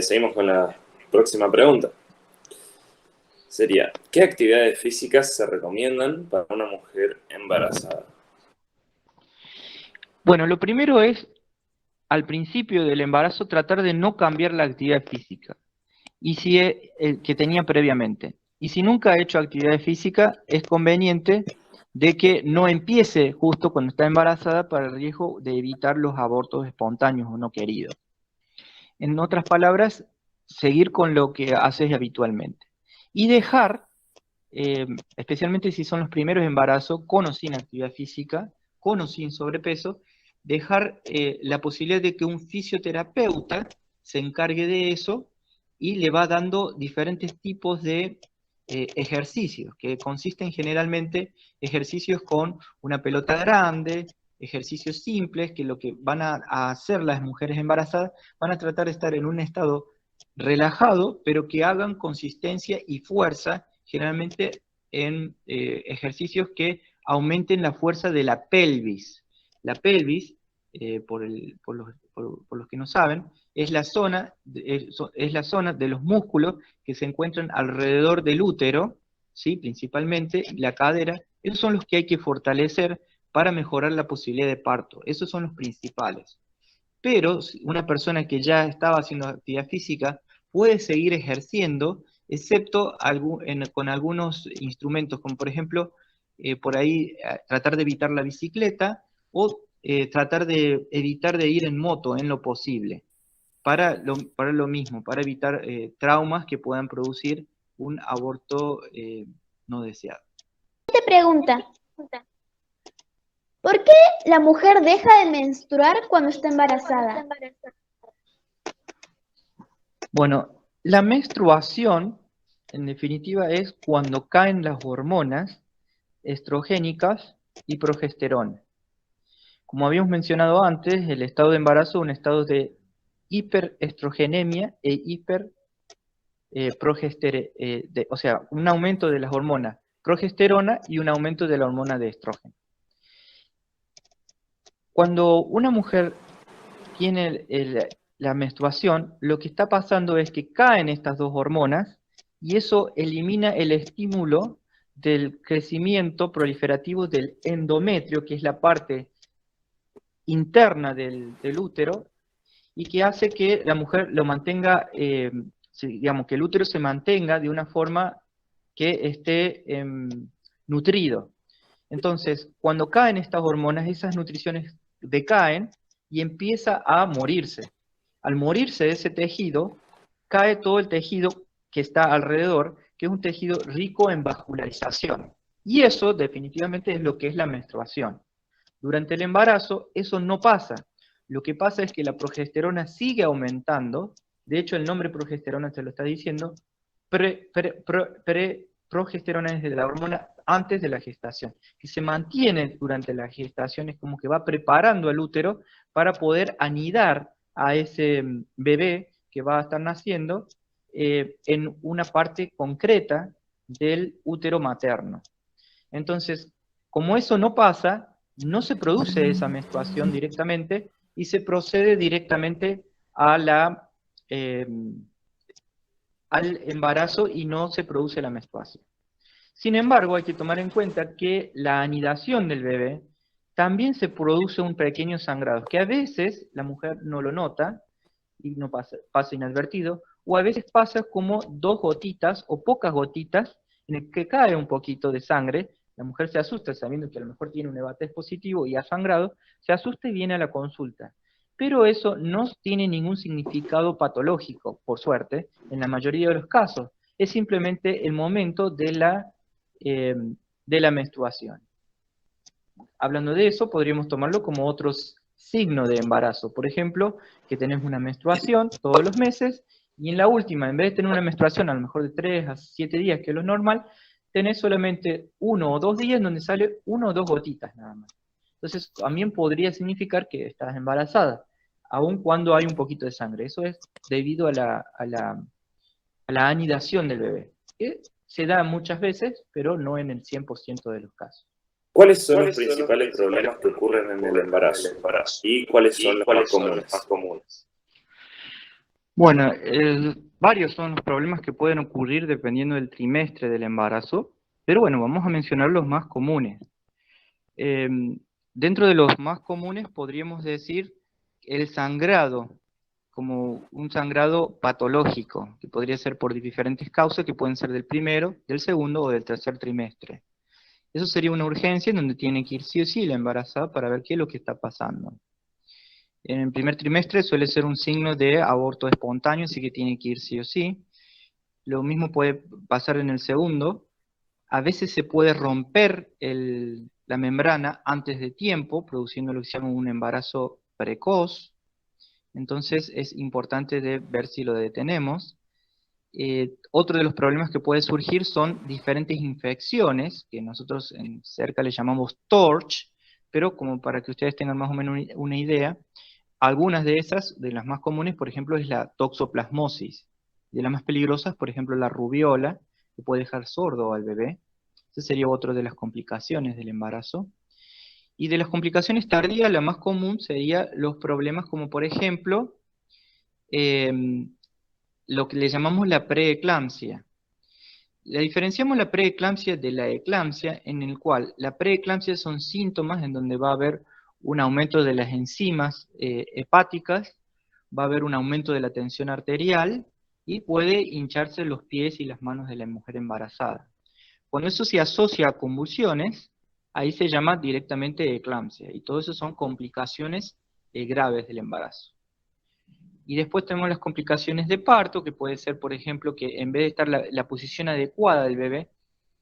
Seguimos con la próxima pregunta. Sería, ¿qué actividades físicas se recomiendan para una mujer embarazada? Bueno, lo primero es, al principio del embarazo, tratar de no cambiar la actividad física y si que tenía previamente. Y si nunca ha hecho actividad física, es conveniente de que no empiece justo cuando está embarazada para el riesgo de evitar los abortos espontáneos o no queridos. En otras palabras, seguir con lo que haces habitualmente. Y dejar, especialmente si son los primeros embarazos, con o sin actividad física, con o sin sobrepeso, dejar la posibilidad de que un fisioterapeuta se encargue de eso y le va dando diferentes tipos de ejercicios, que consisten generalmente ejercicios con una pelota grande, ejercicios simples, que lo que van a hacer las mujeres embarazadas, van a tratar de estar en un estado relajado, pero que hagan consistencia y fuerza, generalmente en ejercicios que aumenten la fuerza de la pelvis. La pelvis, por los que no saben, es la zona, es la zona de los músculos que se encuentran alrededor del útero, ¿sí? Principalmente la cadera. Esos son los que hay que fortalecer para mejorar la posibilidad de parto. Esos son los principales. Pero una persona que ya estaba haciendo actividad física puede seguir ejerciendo, excepto con algunos instrumentos, como por ejemplo, por ahí tratar de evitar la bicicleta o tratar de evitar de ir en moto en lo posible, para lo mismo, para evitar traumas que puedan producir un aborto no deseado. Te pregunta, ¿por qué la mujer deja de menstruar cuando está embarazada? Bueno, la menstruación, en definitiva, es cuando caen las hormonas estrogénicas y progesterona. Como habíamos mencionado antes, el estado de embarazo es un estado de hiperestrogenemia e o sea, un aumento de las hormonas progesterona y un aumento de la hormona de estrógeno. Cuando una mujer tiene la menstruación, lo que está pasando es que caen estas dos hormonas y eso elimina el estímulo del crecimiento proliferativo del endometrio, que es la parte interna del útero, y que hace que la mujer lo mantenga, digamos, que el útero se mantenga de una forma que esté nutrido. Entonces, cuando caen estas hormonas, esas nutriciones decaen y empieza a morirse. Al morirse ese tejido, cae todo el tejido que está alrededor, que es un tejido rico en vascularización. Y eso definitivamente es lo que es la menstruación. Durante el embarazo eso no pasa. Lo que pasa es que la progesterona sigue aumentando. De hecho, el nombre progesterona se lo está diciendo. Progesterona es de la hormona antes de la gestación, que se mantiene durante la gestación, es como que va preparando el útero para poder anidar a ese bebé que va a estar naciendo en una parte concreta del útero materno. Entonces, como eso no pasa, no se produce esa menstruación directamente y se procede directamente a eh, al embarazo y no se produce la menstruación. Sin embargo, hay que tomar en cuenta que la anidación del bebé también se produce un pequeño sangrado, que a veces la mujer no lo nota y no pasa inadvertido, o a veces pasa como dos gotitas o pocas gotitas en el que cae un poquito de sangre. La mujer se asusta sabiendo que a lo mejor tiene un EVATES positivo y ha sangrado, se asusta y viene a la consulta. Pero eso no tiene ningún significado patológico, por suerte, en la mayoría de los casos. Es simplemente el momento eh, de la menstruación. Hablando de eso, podríamos tomarlo como otro signo de embarazo. Por ejemplo, que tenés una menstruación todos los meses y en la última, en vez de tener una menstruación a lo mejor de 3 a 7 días, que es lo normal, tenés solamente 1 o 2 días donde sale 1 o 2 gotitas nada más. Entonces, también podría significar que estás embarazada, aun cuando hay un poquito de sangre. Eso es debido a la anidación del bebé, que se da muchas veces, pero no en el 100% de los casos. ¿Cuáles son los principales problemas que ocurren en el embarazo? ¿Y cuáles son los más comunes? Bueno, varios son los problemas que pueden ocurrir dependiendo del trimestre del embarazo, pero bueno, vamos a mencionar los más comunes. Dentro de los más comunes podríamos decir el sangrado, como un sangrado patológico, que podría ser por diferentes causas, que pueden ser del primero, del segundo o del tercer trimestre. Eso sería una urgencia en donde tiene que ir sí o sí la embarazada para ver qué es lo que está pasando. En el primer trimestre suele ser un signo de aborto espontáneo, así que tiene que ir sí o sí. Lo mismo puede pasar en el segundo. A veces se puede romper la membrana antes de tiempo, produciendo lo que se llama un embarazo precoz. Entonces es importante ver si lo detenemos. Otro de los problemas que puede surgir son diferentes infecciones, que nosotros en cerca le llamamos TORCH, pero como para que ustedes tengan más o menos una idea, algunas de esas, de las más comunes, por ejemplo, es la toxoplasmosis. De las más peligrosas, por ejemplo, la rubiola, que puede dejar sordo al bebé. Esa sería otra de las complicaciones del embarazo. Y de las complicaciones tardías, la más común sería los problemas como, por ejemplo, lo que le llamamos la preeclampsia. La diferenciamos la preeclampsia de la eclampsia, en el cual la preeclampsia son síntomas en donde va a haber un aumento de las enzimas hepáticas, va a haber un aumento de la tensión arterial y puede hincharse los pies y las manos de la mujer embarazada. Cuando eso se asocia a convulsiones, ahí se llama directamente eclampsia, y todo eso son complicaciones graves del embarazo. Y después tenemos las complicaciones de parto, que puede ser, por ejemplo, que en vez de estar la posición adecuada del bebé,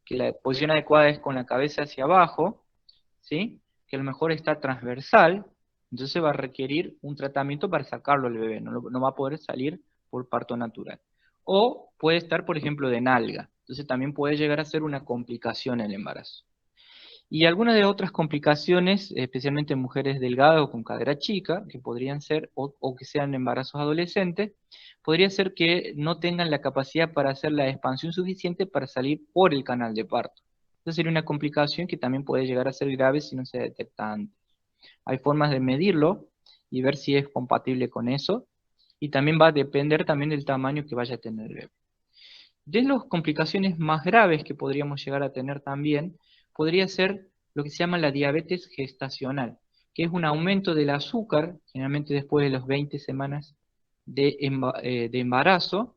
que la posición adecuada es con la cabeza hacia abajo, ¿sí? Que a lo mejor está transversal, entonces va a requerir un tratamiento para sacarlo al bebé, no va a poder salir por parto natural. O puede estar, por ejemplo, de nalga, entonces también puede llegar a ser una complicación en el embarazo. Y algunas de otras complicaciones, especialmente en mujeres delgadas o con cadera chica, que podrían ser, o que sean embarazos adolescentes, podría ser que no tengan la capacidad para hacer la expansión suficiente para salir por el canal de parto. Esa sería una complicación que también puede llegar a ser grave si no se detecta antes. Hay formas de medirlo y ver si es compatible con eso, y también va a depender también del tamaño que vaya a tener el bebé. De las complicaciones más graves que podríamos llegar a tener también, podría ser lo que se llama la diabetes gestacional, que es un aumento del azúcar, generalmente después de las 20 semanas de embarazo,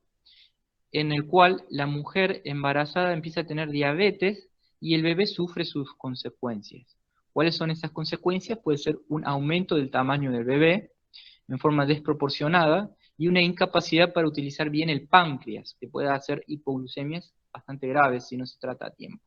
en el cual la mujer embarazada empieza a tener diabetes y el bebé sufre sus consecuencias. ¿Cuáles son esas consecuencias? Puede ser un aumento del tamaño del bebé en forma desproporcionada y una incapacidad para utilizar bien el páncreas, que puede hacer hipoglucemias bastante graves si no se trata a tiempo.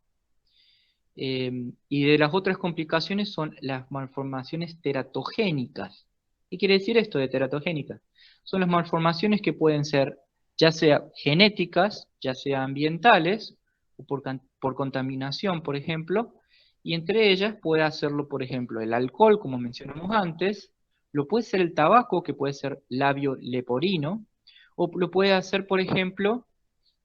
Y de las otras complicaciones son las malformaciones teratogénicas. ¿Qué quiere decir esto de teratogénicas? Son las malformaciones que pueden ser ya sea genéticas, ya sea ambientales, o por contaminación, por ejemplo, y entre ellas puede hacerlo, por ejemplo, el alcohol, como mencionamos antes, lo puede ser el tabaco, que puede ser labio leporino, o lo puede hacer, por ejemplo,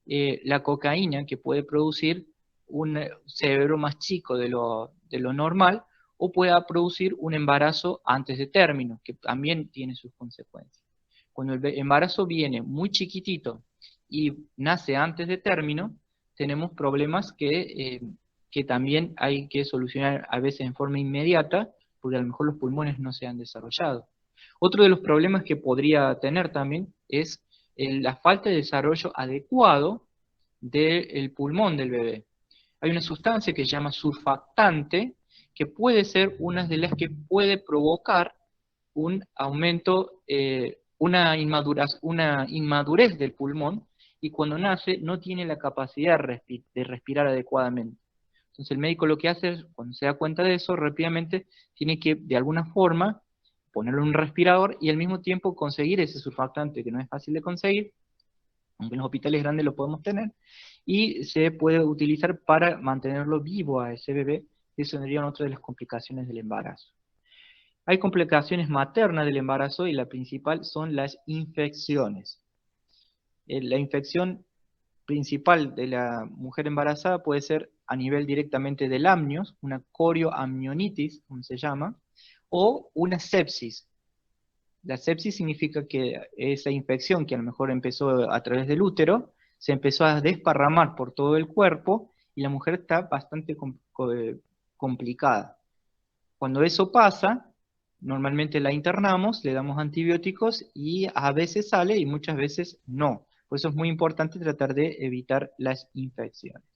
la cocaína, que puede producir un cerebro más chico de lo normal, o pueda producir un embarazo antes de término, que también tiene sus consecuencias. Cuando el embarazo viene muy chiquitito y nace antes de término, tenemos problemas que también hay que solucionar a veces en forma inmediata, porque a lo mejor los pulmones no se han desarrollado. Otro de los problemas que podría tener también es la falta de desarrollo adecuado del pulmón del bebé. Hay una sustancia que se llama surfactante, que puede ser una de las que puede provocar un aumento, una inmadurez del pulmón, y cuando nace no tiene la capacidad de respirar adecuadamente. Entonces el médico lo que hace es, cuando se da cuenta de eso, rápidamente tiene que, de alguna forma, ponerle un respirador y al mismo tiempo conseguir ese surfactante, que no es fácil de conseguir, aunque en los hospitales grandes lo podemos tener, y se puede utilizar para mantenerlo vivo a ese bebé, y eso sería otra de las complicaciones del embarazo. Hay complicaciones maternas del embarazo y la principal son las infecciones. La infección principal de la mujer embarazada puede ser a nivel directamente del amnios, una corioamnionitis, como se llama, o una sepsis. La sepsis significa que esa infección que a lo mejor empezó a través del útero, se empezó a desparramar por todo el cuerpo y la mujer está bastante complicada. Cuando eso pasa, normalmente la internamos, le damos antibióticos y a veces sale y muchas veces no. Por eso es muy importante tratar de evitar las infecciones.